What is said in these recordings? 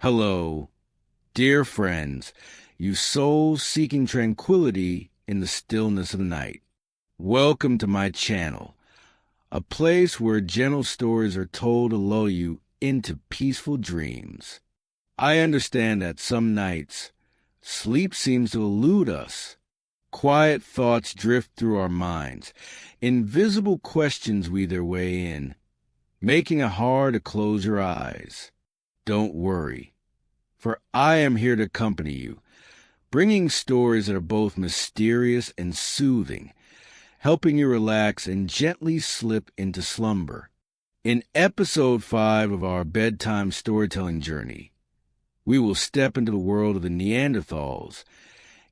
Hello, dear friends, you souls seeking tranquility in the stillness of night. Welcome to my channel, a place where gentle stories are told to lull you into peaceful dreams. I understand that some nights, sleep seems to elude us. Quiet thoughts drift through our minds. Invisible questions weave their way in, making it hard to close your eyes. Don't worry, for I am here to accompany you, bringing stories that are both mysterious and soothing, helping you relax and gently slip into slumber. In episode 5 of our bedtime storytelling journey, we will step into the world of the Neanderthals,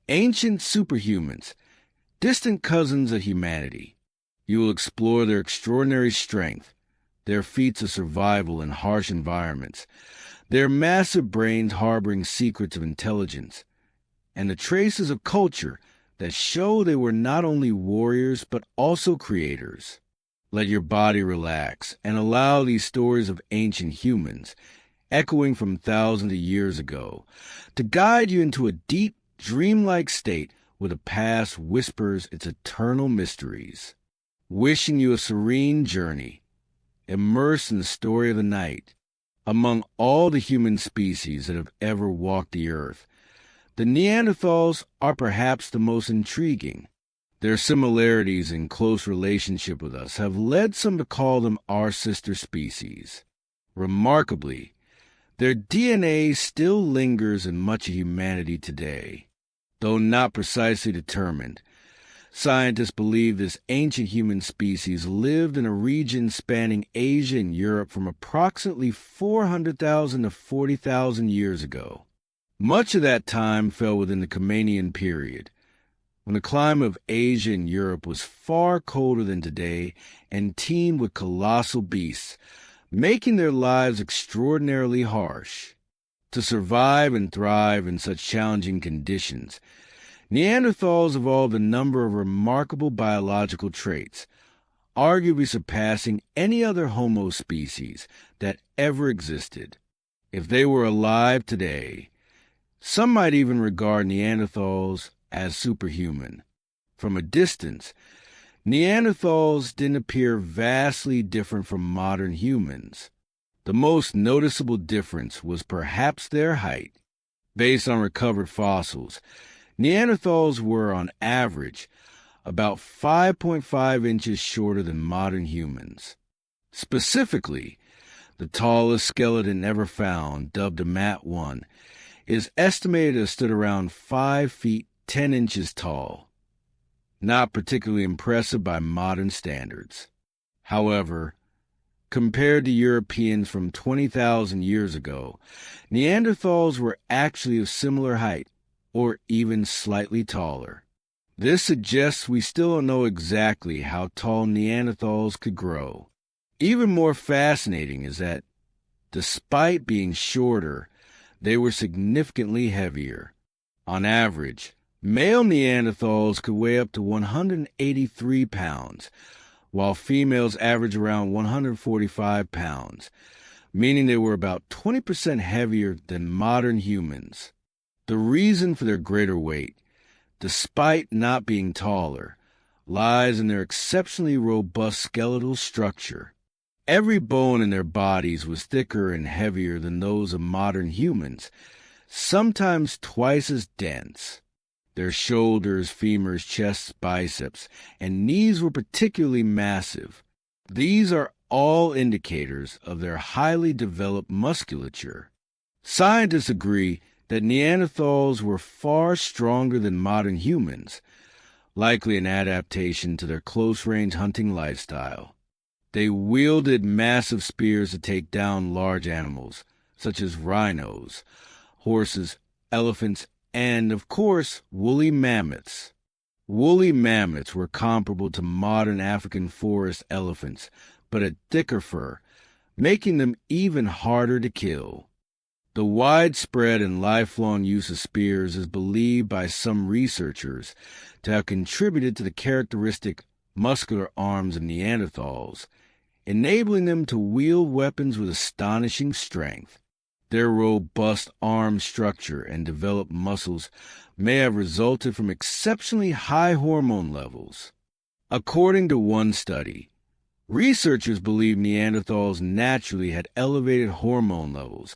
ancient superhumans, distant cousins of humanity. You will explore their extraordinary strength, their feats of survival in harsh environments, their massive brains harboring secrets of intelligence, and the traces of culture that show they were not only warriors but also creators. Let your body relax and allow these stories of ancient humans, echoing from thousands of years ago, to guide you into a deep, dreamlike state where the past whispers its eternal mysteries. Wishing you a serene journey, immersed in the story of the night. Among all the human species that have ever walked the earth, the Neanderthals are perhaps the most intriguing. Their similarities in close relationship with us have led some to call them our sister species. Remarkably, their DNA still lingers in much of humanity today. Though not precisely determined, scientists believe this ancient human species lived in a region spanning Asia and Europe from approximately 400,000 to 40,000 years ago. Much of that time fell within the Cretaceous period, when the climate of Asia and Europe was far colder than today and teemed with colossal beasts, making their lives extraordinarily harsh. To survive and thrive in such challenging conditions, Neanderthals evolved a number of remarkable biological traits, arguably surpassing any other Homo species that ever existed. If they were alive today, some might even regard Neanderthals as superhuman. From a distance, Neanderthals didn't appear vastly different from modern humans. The most noticeable difference was perhaps their height. Based on recovered fossils, Neanderthals were, on average, about 5.5 inches shorter than modern humans. Specifically, the tallest skeleton ever found, dubbed a Mat 1, is estimated to have stood around 5 feet 10 inches tall. Not particularly impressive by modern standards. However, compared to Europeans from 20,000 years ago, Neanderthals were actually of similar height, or even slightly taller. This suggests we still don't know exactly how tall Neanderthals could grow. Even more fascinating is that, despite being shorter, they were significantly heavier. On average, male Neanderthals could weigh up to 183 pounds, while females average around 145 pounds, meaning they were about 20% heavier than modern humans. The reason for their greater weight, despite not being taller, lies in their exceptionally robust skeletal structure. Every bone in their bodies was thicker and heavier than those of modern humans, sometimes twice as dense. Their shoulders, femurs, chests, biceps, and knees were particularly massive. These are all indicators of their highly developed musculature. Scientists agree that Neanderthals were far stronger than modern humans, likely an adaptation to their close-range hunting lifestyle. They wielded massive spears to take down large animals, such as rhinos, horses, elephants, and, of course, woolly mammoths. Woolly mammoths were comparable to modern African forest elephants, but had thicker fur, making them even harder to kill. The widespread and lifelong use of spears is believed by some researchers to have contributed to the characteristic muscular arms of Neanderthals, enabling them to wield weapons with astonishing strength. Their robust arm structure and developed muscles may have resulted from exceptionally high hormone levels. According to one study, researchers believe Neanderthals naturally had elevated hormone levels,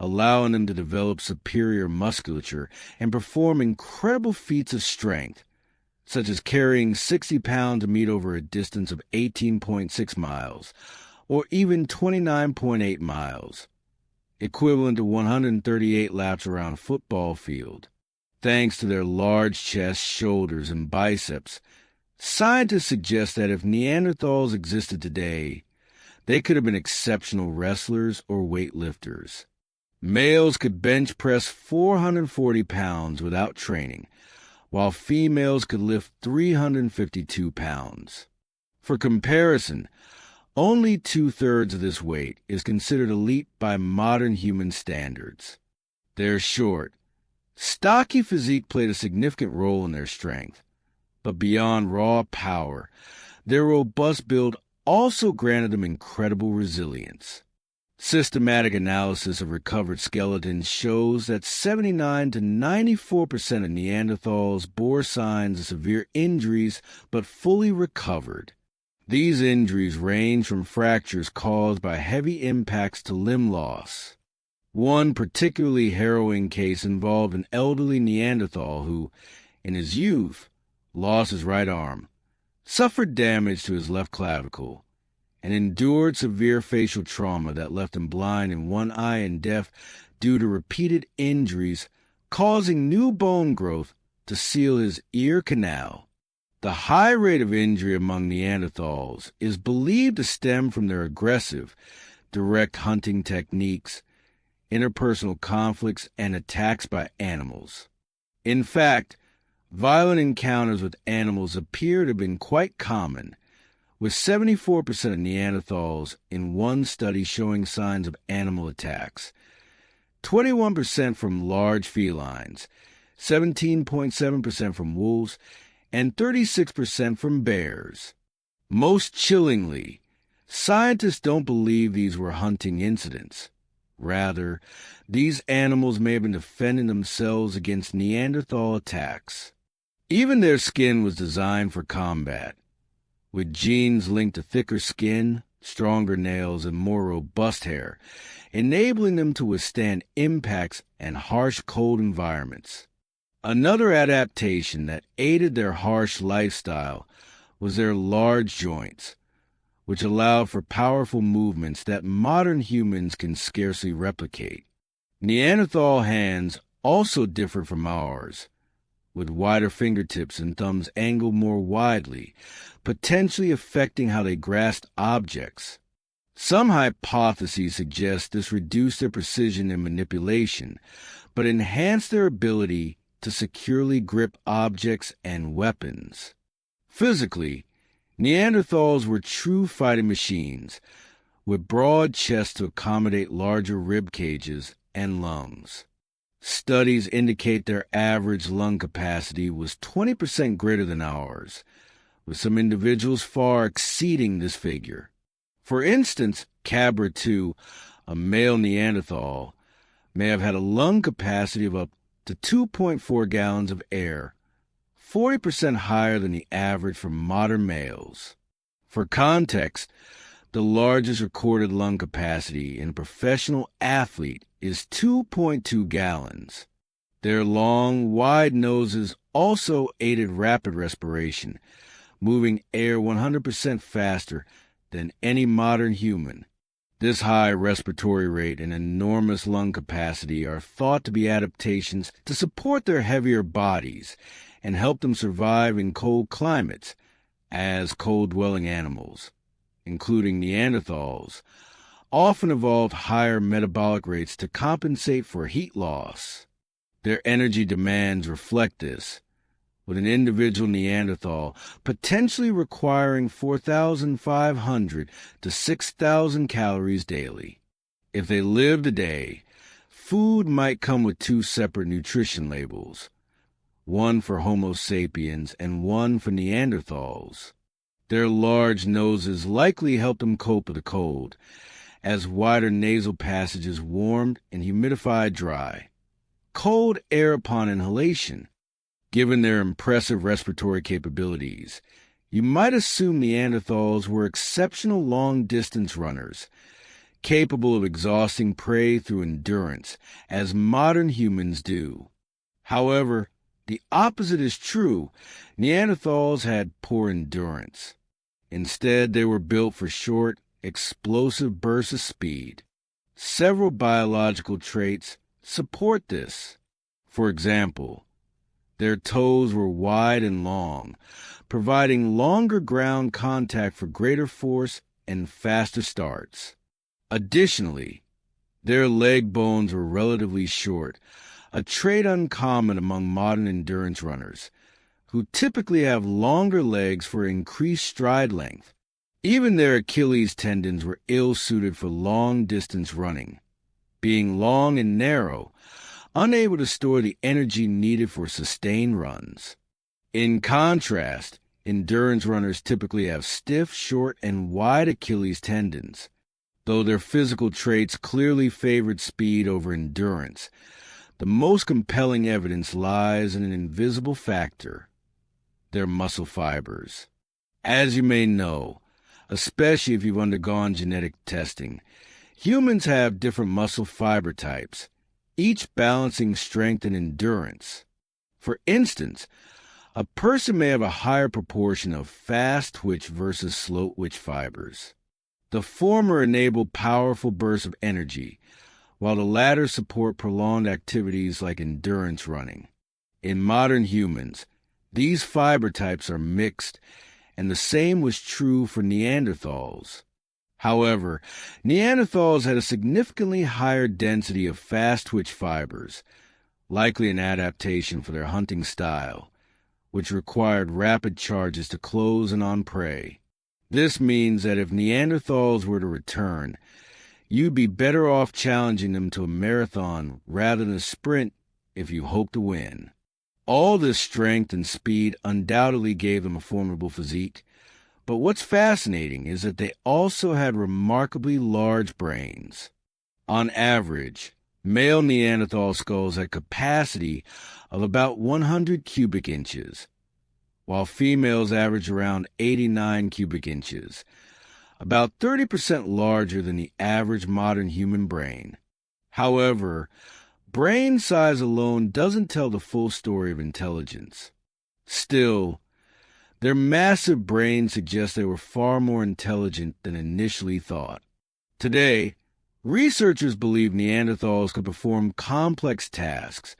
allowing them to develop superior musculature and perform incredible feats of strength, such as carrying 60 pounds of meat over a distance of 18.6 miles, or even 29.8 miles, equivalent to 138 laps around a football field. Thanks to their large chests, shoulders, and biceps, scientists suggest that if Neanderthals existed today, they could have been exceptional wrestlers or weightlifters. Males could bench press 440 pounds without training, while females could lift 352 pounds. For comparison, only 2/3 of this weight is considered elite by modern human standards. Their short, stocky physique played a significant role in their strength, but beyond raw power, their robust build also granted them incredible resilience. Systematic analysis of recovered skeletons shows that 79 to 94% of Neanderthals bore signs of severe injuries but fully recovered. These injuries range from fractures caused by heavy impacts to limb loss. One particularly harrowing case involved an elderly Neanderthal who, in his youth, lost his right arm, suffered damage to his left clavicle, and endured severe facial trauma that left him blind in one eye and deaf due to repeated injuries, causing new bone growth to seal his ear canal. The high rate of injury among Neanderthals is believed to stem from their aggressive, direct hunting techniques, interpersonal conflicts, and attacks by animals. In fact, violent encounters with animals appear to have been quite common, with 74% of Neanderthals in one study showing signs of animal attacks, 21% from large felines, 17.7% from wolves, and 36% from bears. Most chillingly, scientists don't believe these were hunting incidents. Rather, these animals may have been defending themselves against Neanderthal attacks. Even their skin was designed for combat, with genes linked to thicker skin, stronger nails, and more robust hair, enabling them to withstand impacts and harsh cold environments. Another adaptation that aided their harsh lifestyle was their large joints, which allowed for powerful movements that modern humans can scarcely replicate. Neanderthal hands also differed from ours, with wider fingertips and thumbs angled more widely, potentially affecting how they grasped objects. Some hypotheses suggest this reduced their precision and manipulation, but enhanced their ability to securely grip objects and weapons. Physically, Neanderthals were true fighting machines, with broad chests to accommodate larger rib cages and lungs. Studies indicate their average lung capacity was 20% greater than ours, with some individuals far exceeding this figure. For instance, Cabra 2, a male Neanderthal, may have had a lung capacity of up to 2.4 gallons of air, 40% higher than the average for modern males. For context, the largest recorded lung capacity in a professional athlete is 2.2 gallons. Their long, wide noses also aided rapid respiration, moving air 100% faster than any modern human. This high respiratory rate and enormous lung capacity are thought to be adaptations to support their heavier bodies and help them survive in cold climates as cold-dwelling animals, including Neanderthals, often evolved higher metabolic rates to compensate for heat loss. Their energy demands reflect this, with an individual Neanderthal potentially requiring 4,500 to 6,000 calories daily. If they lived today, food might come with two separate nutrition labels, one for Homo sapiens and one for Neanderthals. Their large noses likely helped them cope with the cold, as wider nasal passages warmed and humidified dry. Cold air upon inhalation. Given their impressive respiratory capabilities, you might assume Neanderthals were exceptional long-distance runners, capable of exhausting prey through endurance, as modern humans do. However, the opposite is true. Neanderthals had poor endurance. Instead, they were built for short, explosive bursts of speed. Several biological traits support this. For example, their toes were wide and long, providing longer ground contact for greater force and faster starts. Additionally, their leg bones were relatively short, a trait uncommon among modern endurance runners, who typically have longer legs for increased stride length. Even their Achilles tendons were ill-suited for long-distance running, being long and narrow, unable to store the energy needed for sustained runs. In contrast, endurance runners typically have stiff, short, and wide Achilles tendons. Though their physical traits clearly favored speed over endurance, the most compelling evidence lies in an invisible factor: their muscle fibers. As you may know, especially if you've undergone genetic testing, humans have different muscle fiber types, each balancing strength and endurance. For instance, a person may have a higher proportion of fast-twitch versus slow-twitch fibers. The former enable powerful bursts of energy, while the latter support prolonged activities like endurance running. In modern humans, these fiber types are mixed, and the same was true for Neanderthals. However, Neanderthals had a significantly higher density of fast-twitch fibers, likely an adaptation for their hunting style, which required rapid charges to close in on prey. This means that if Neanderthals were to return, you'd be better off challenging them to a marathon rather than a sprint if you hope to win. All this strength and speed undoubtedly gave them a formidable physique, but what's fascinating is that they also had remarkably large brains. On average, male Neanderthal skulls had capacity of about 100 cubic inches, while females averaged around 89 cubic inches, about 30% larger than the average modern human brain. However, brain size alone doesn't tell the full story of intelligence. Still, their massive brains suggest they were far more intelligent than initially thought. Today, researchers believe Neanderthals could perform complex tasks,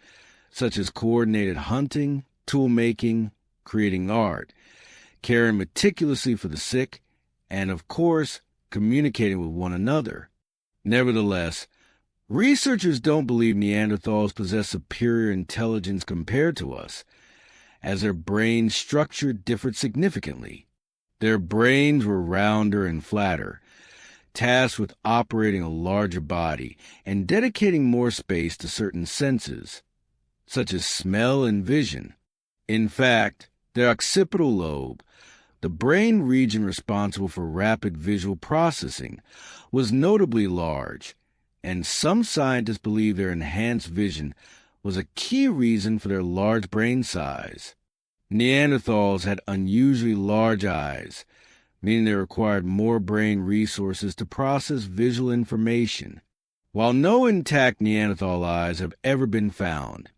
such as coordinated hunting, tool-making, creating art, caring meticulously for the sick, and, of course, communicating with one another. Nevertheless, researchers don't believe Neanderthals possess superior intelligence compared to us, as their brain structure differed significantly. Their brains were rounder and flatter, tasked with operating a larger body and dedicating more space to certain senses, such as smell and vision. In fact, their occipital lobe, the brain region responsible for rapid visual processing, was notably large, and some scientists believe their enhanced vision was a key reason for their large brain size. Neanderthals had unusually large eyes, meaning they required more brain resources to process visual information. While no intact Neanderthal eyes have ever been found,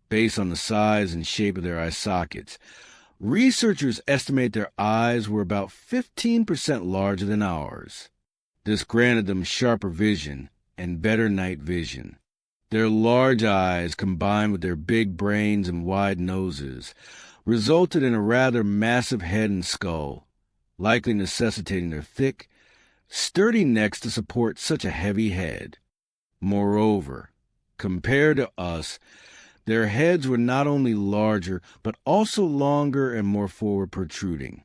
based on the size and shape of their eye sockets, researchers estimate their eyes were about 15% larger than ours. This granted them sharper vision and better night vision. Their large eyes, combined with their big brains and wide noses, resulted in a rather massive head and skull, likely necessitating their thick, sturdy necks to support such a heavy head. Moreover, compared to us, their heads were not only larger, but also longer and more forward protruding.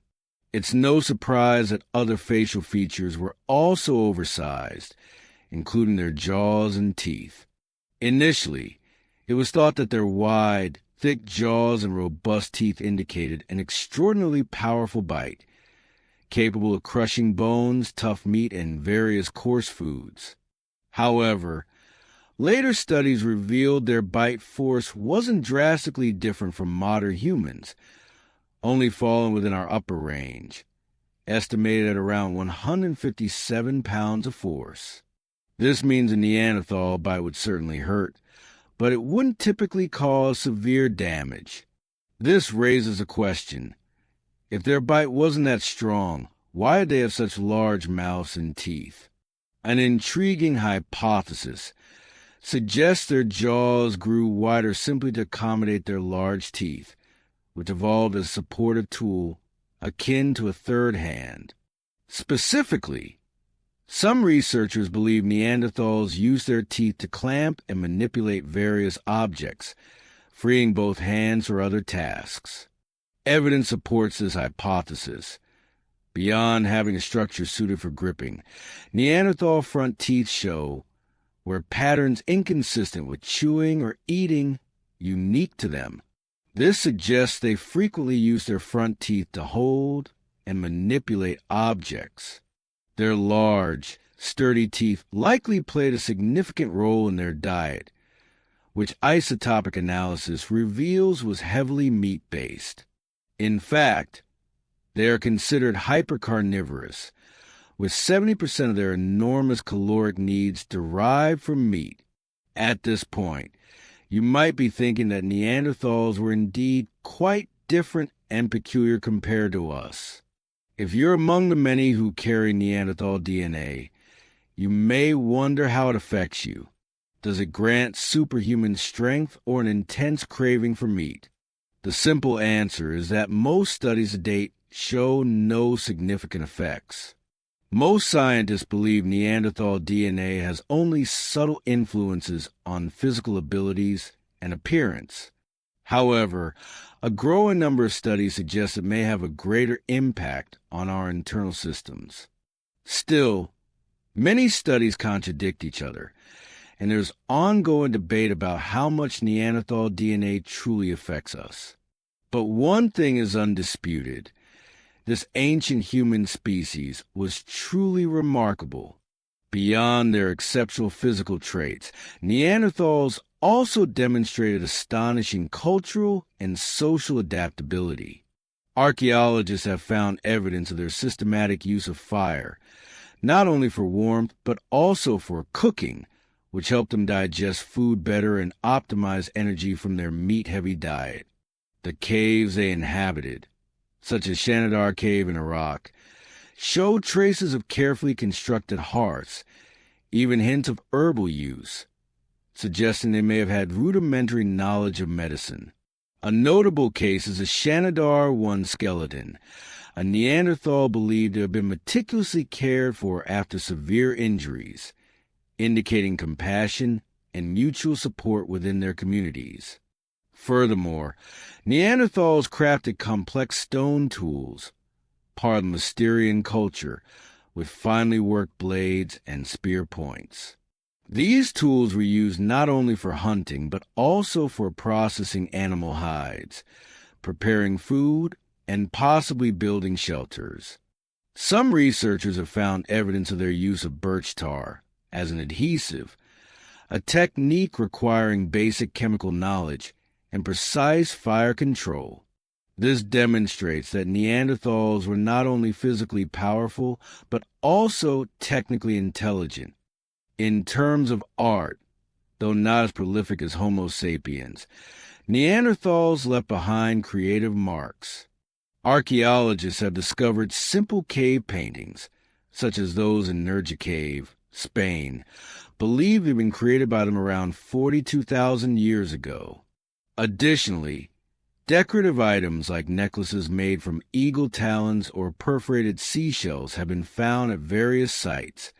It's no surprise that other facial features were also oversized, including their jaws and teeth. Initially, it was thought that their wide, thick jaws and robust teeth indicated an extraordinarily powerful bite, capable of crushing bones, tough meat, and various coarse foods. However, later studies revealed their bite force wasn't drastically different from modern humans, only falling within our upper range, estimated at around 157 pounds of force. This means a Neanderthal bite would certainly hurt, but it wouldn't typically cause severe damage. This raises a question. If their bite wasn't that strong, why did they have such large mouths and teeth? An intriguing hypothesis suggests their jaws grew wider simply to accommodate their large teeth, which evolved as a supportive tool akin to a third hand. Specifically, some researchers believe Neanderthals used their teeth to clamp and manipulate various objects, freeing both hands for other tasks. Evidence supports this hypothesis. Beyond having a structure suited for gripping, Neanderthal front teeth show were patterns inconsistent with chewing or eating unique to them. This suggests they frequently used their front teeth to hold and manipulate objects. Their large, sturdy teeth likely played a significant role in their diet, which isotopic analysis reveals was heavily meat-based. In fact, they are considered hypercarnivorous, with 70% of their enormous caloric needs derived from meat. At this point, you might be thinking that Neanderthals were indeed quite different and peculiar compared to us. If you're among the many who carry Neanderthal DNA, you may wonder how it affects you. Does it grant superhuman strength or an intense craving for meat? The simple answer is that most studies to date show no significant effects. Most scientists believe Neanderthal DNA has only subtle influences on physical abilities and appearance. However, a growing number of studies suggest it may have a greater impact on our internal systems. Still, many studies contradict each other, and there's ongoing debate about how much Neanderthal DNA truly affects us. But one thing is undisputed. This ancient human species was truly remarkable. Beyond their exceptional physical traits, Neanderthals also demonstrated astonishing cultural and social adaptability. Archaeologists have found evidence of their systematic use of fire, not only for warmth but also for cooking, which helped them digest food better and optimize energy from their meat-heavy diet. The caves they inhabited, such as Shanidar Cave in Iraq, show traces of carefully constructed hearths, even hints of herbal use, suggesting they may have had rudimentary knowledge of medicine. A notable case is the Shanidar 1 skeleton, a Neanderthal believed to have been meticulously cared for after severe injuries, indicating compassion and mutual support within their communities. Furthermore, Neanderthals crafted complex stone tools, part of the Mysterian culture, with finely worked blades and spear points. These tools were used not only for hunting, but also for processing animal hides, preparing food, and possibly building shelters. Some researchers have found evidence of their use of birch tar as an adhesive, a technique requiring basic chemical knowledge and precise fire control. This demonstrates that Neanderthals were not only physically powerful, but also technically intelligent. In terms of art, though not as prolific as Homo sapiens, Neanderthals left behind creative marks. Archaeologists have discovered simple cave paintings, such as those in Nerja Cave, Spain, believed to have been created by them around 42,000 years ago. Additionally, decorative items like necklaces made from eagle talons or perforated seashells have been found at various sites,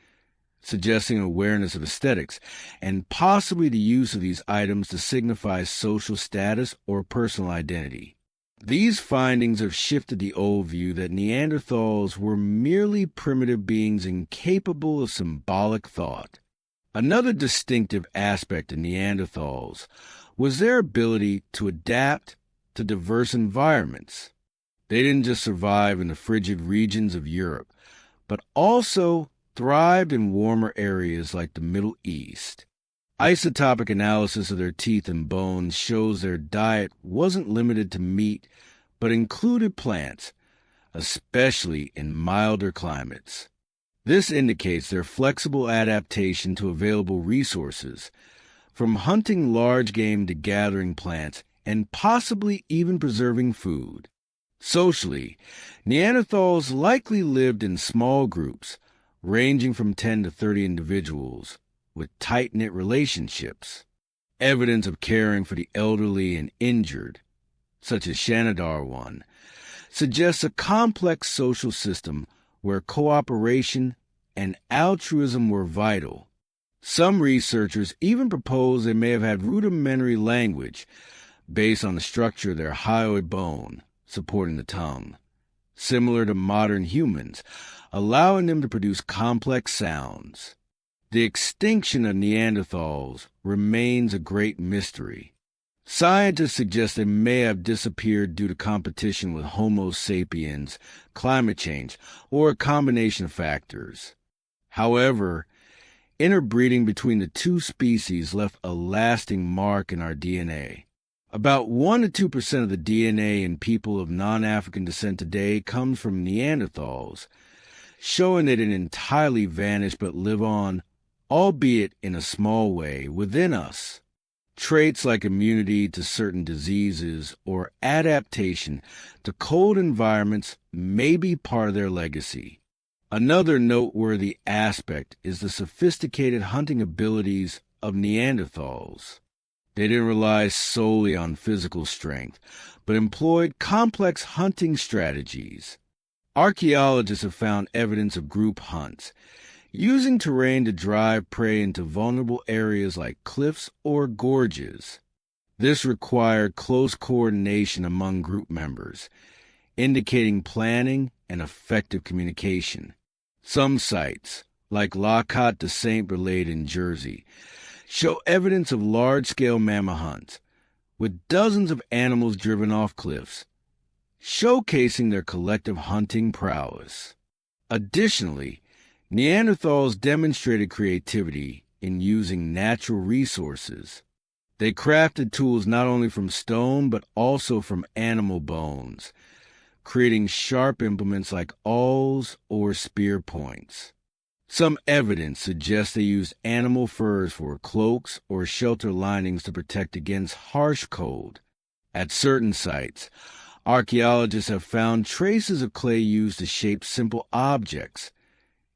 suggesting awareness of aesthetics and possibly the use of these items to signify social status or personal identity. These findings have shifted the old view that Neanderthals were merely primitive beings incapable of symbolic thought. Another distinctive aspect of Neanderthals was their ability to adapt to diverse environments. They didn't just survive in the frigid regions of Europe, but also thrived in warmer areas like the Middle East. Isotopic analysis of their teeth and bones shows their diet wasn't limited to meat, but included plants, especially in milder climates. This indicates their flexible adaptation to available resources, from hunting large game to gathering plants, and possibly even preserving food. Socially, Neanderthals likely lived in small groups, ranging from 10 to 30 individuals, with tight-knit relationships. Evidence of caring for the elderly and injured, such as Shanidar 1, suggests a complex social system where cooperation and altruism were vital. Some researchers even propose they may have had rudimentary language based on the structure of their hyoid bone supporting the tongue, similar to modern humans, allowing them to produce complex sounds. The extinction of Neanderthals remains a great mystery. Scientists suggest they may have disappeared due to competition with Homo sapiens, climate change, or a combination of factors. However, interbreeding between the two species left a lasting mark in our DNA. About 1 to 2% of the DNA in people of non-African descent today comes from Neanderthals, showing they didn't entirely vanish but live on, albeit in a small way, within us. Traits like immunity to certain diseases or adaptation to cold environments may be part of their legacy. Another noteworthy aspect is the sophisticated hunting abilities of Neanderthals. They didn't rely solely on physical strength, but employed complex hunting strategies. Archaeologists have found evidence of group hunts, using terrain to drive prey into vulnerable areas like cliffs or gorges. This required close coordination among group members, indicating planning and effective communication. Some sites, like La Côte de Saint-Brelade in Jersey, show evidence of large-scale mammoth hunts, with dozens of animals driven off cliffs, showcasing their collective hunting prowess. Additionally, Neanderthals demonstrated creativity in using natural resources. They crafted tools not only from stone but also from animal bones, creating sharp implements like awls or spear points. Some evidence suggests they used animal furs for cloaks or shelter linings to protect against harsh cold. At certain sites, archaeologists have found traces of clay used to shape simple objects,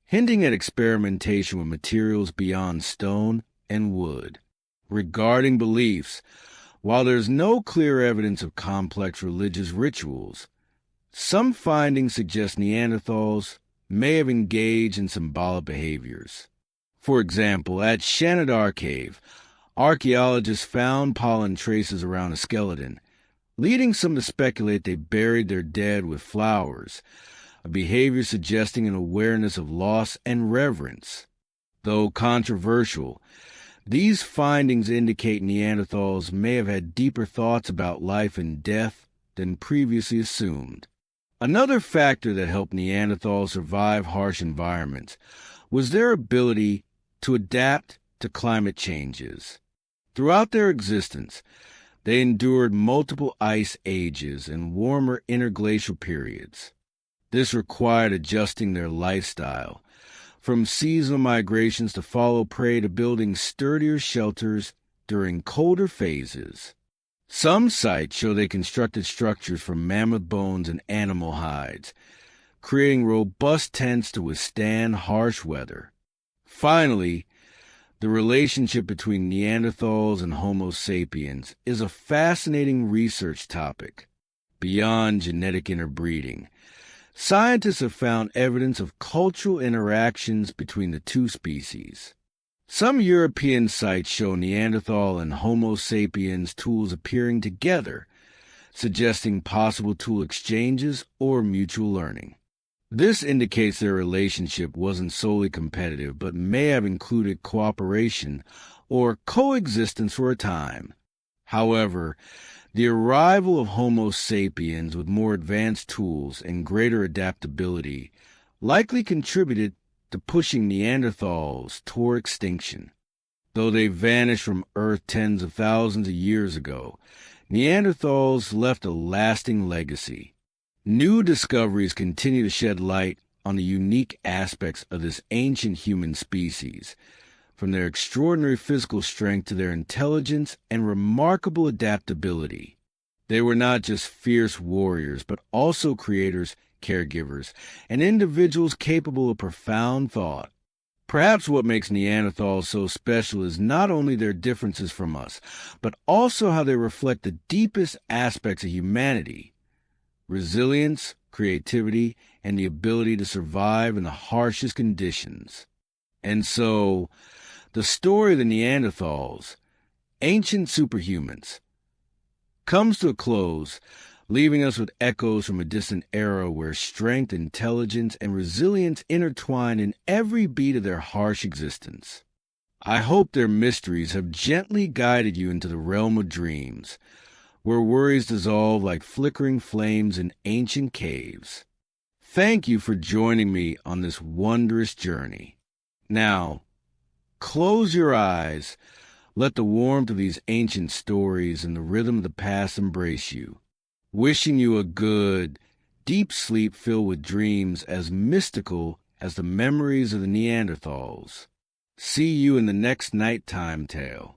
hinting at experimentation with materials beyond stone and wood. Regarding beliefs, while there's no clear evidence of complex religious rituals, some findings suggest Neanderthals may have engaged in symbolic behaviors. For example, at Shanidar Cave, archaeologists found pollen traces around a skeleton, leading some to speculate they buried their dead with flowers, a behavior suggesting an awareness of loss and reverence. Though controversial, these findings indicate Neanderthals may have had deeper thoughts about life and death than previously assumed. Another factor that helped Neanderthals survive harsh environments was their ability to adapt to climate changes. Throughout their existence, they endured multiple ice ages and warmer interglacial periods. This required adjusting their lifestyle, from seasonal migrations to follow prey to building sturdier shelters during colder phases. Some sites show they constructed structures from mammoth bones and animal hides, creating robust tents to withstand harsh weather. Finally, the relationship between Neanderthals and Homo sapiens is a fascinating research topic. Beyond genetic interbreeding, scientists have found evidence of cultural interactions between the two species. Some European sites show Neanderthal and Homo sapiens tools appearing together, suggesting possible tool exchanges or mutual learning. This indicates their relationship wasn't solely competitive, but may have included cooperation or coexistence for a time. However, The arrival of Homo sapiens with more advanced tools and greater adaptability likely contributed to pushing Neanderthals toward extinction. Though they vanished from Earth tens of thousands of years ago, Neanderthals left a lasting legacy. New discoveries continue to shed light on the unique aspects of this ancient human species, from their extraordinary physical strength to their intelligence and remarkable adaptability. They were not just fierce warriors, but also creators, caregivers, and individuals capable of profound thought. Perhaps what makes Neanderthals so special is not only their differences from us, but also how they reflect the deepest aspects of humanity: resilience, creativity, and the ability to survive in the harshest conditions. And so, the story of the Neanderthals, ancient superhumans, comes to a close, leaving us with echoes from a distant era where strength, intelligence, and resilience intertwine in every beat of their harsh existence. I hope their mysteries have gently guided you into the realm of dreams, where worries dissolve like flickering flames in ancient caves. Thank you for joining me on this wondrous journey. Now, close your eyes, let the warmth of these ancient stories and the rhythm of the past embrace you. Wishing you a good, deep sleep filled with dreams as mystical as the memories of the Neanderthals. See you in the next nighttime tale.